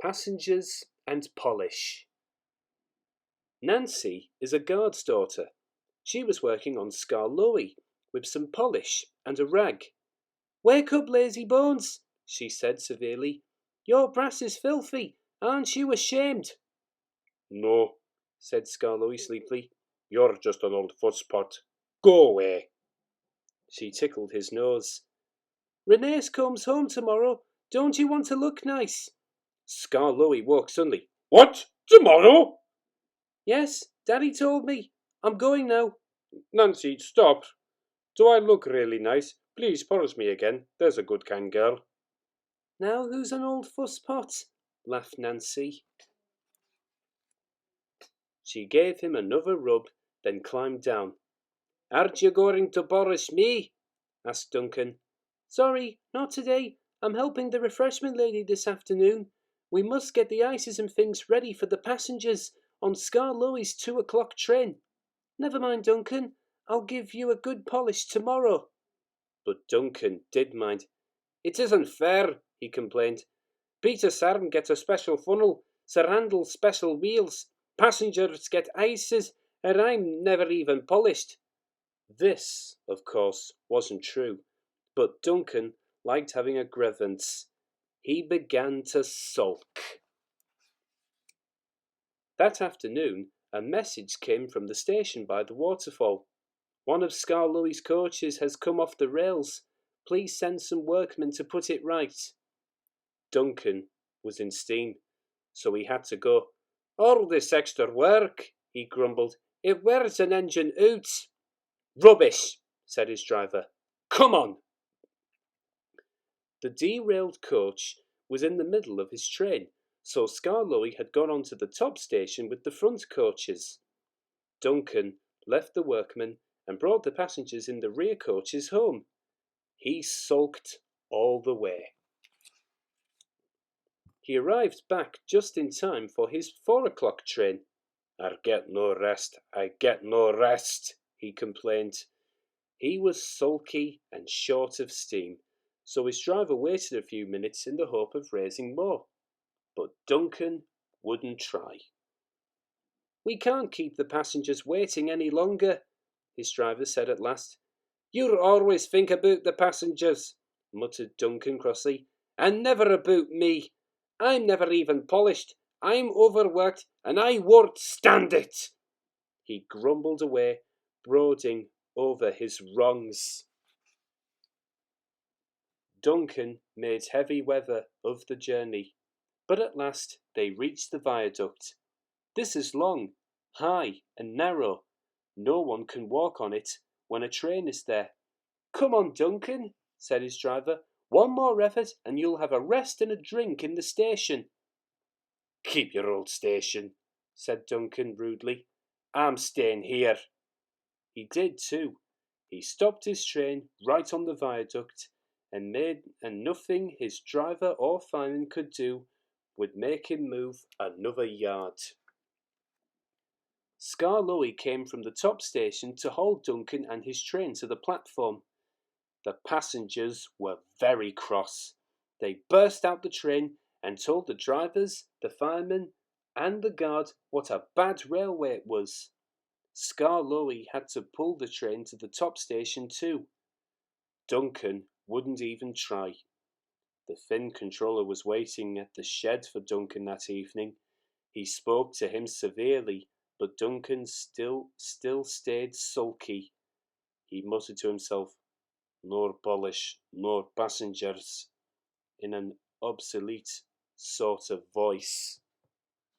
Passengers and Polish. Nancy is a guard's daughter. She was working on Skarloey with some polish and a rag. "Wake up, lazy bones," she said severely. "Your brass is filthy. Aren't you ashamed?" "No," said Skarloey sleepily. "You're just an old footspot. Go away." She tickled his nose. "Renes comes home tomorrow. Don't you want to look nice?" Skarloey woke suddenly. "What? Tomorrow?" "Yes, Daddy told me. I'm going now." "Nancy, stop. Do I look really nice? Please promise me again. There's a good kind girl." "Now who's an old fusspot?" laughed Nancy. She gave him another rub, then climbed down. "Aren't you going to polish me?" asked Duncan. "Sorry, not today. I'm helping the refreshment lady this afternoon. We must get the ices and things ready for the passengers on Skarloey's 2 o'clock train. Never mind, Duncan. I'll give you a good polish tomorrow." But Duncan did mind. "It isn't fair," he complained. "Peter Sarn gets a special funnel, Sir Randall special wheels, passengers get ices, and I'm never even polished." This, of course, wasn't true, but Duncan liked having a grievance. He began to sulk. That afternoon, a message came from the station by the waterfall. "One of Skarloey's coaches has come off the rails. Please send some workmen to put it right." Duncan was in steam, so he had to go. "All this extra work," he grumbled. "It wears an engine out." "Rubbish," said his driver. "Come on." The derailed coach was in the middle of his train, so Skarloey had gone on to the top station with the front coaches. Duncan left the workmen and brought the passengers in the rear coaches home. He sulked all the way. He arrived back just in time for his 4 o'clock train. "I get no rest, I get no rest," he complained. He was sulky and short of steam, so his driver waited a few minutes in the hope of raising more. But Duncan wouldn't try. "We can't keep the passengers waiting any longer," his driver said at last. "You always think about the passengers," muttered Duncan crossly, "and never about me. I'm never even polished. I'm overworked, and I won't stand it." He grumbled away, brooding over his wrongs. Duncan made heavy weather of the journey, but at last they reached the viaduct. This is long, high, and narrow. No one can walk on it when a train is there. "Come on, Duncan," said his driver. "One more effort and you'll have a rest and a drink in the station." "Keep your old station," said Duncan rudely. "I'm staying here." He did too. He stopped his train right on the viaduct, and nothing his driver or fireman could do would make him move another yard. Skarloey came from the top station to haul Duncan and his train to the platform. The passengers were very cross. They burst out the train and told the drivers, the firemen, and the guard what a bad railway it was. Skarloey had to pull the train to the top station too. Duncan wouldn't even try. The Finn controller was waiting at the shed for Duncan that evening. He spoke to him severely, but Duncan still stayed sulky. He muttered to himself, "More polish, more passengers," in an obsolete sort of voice.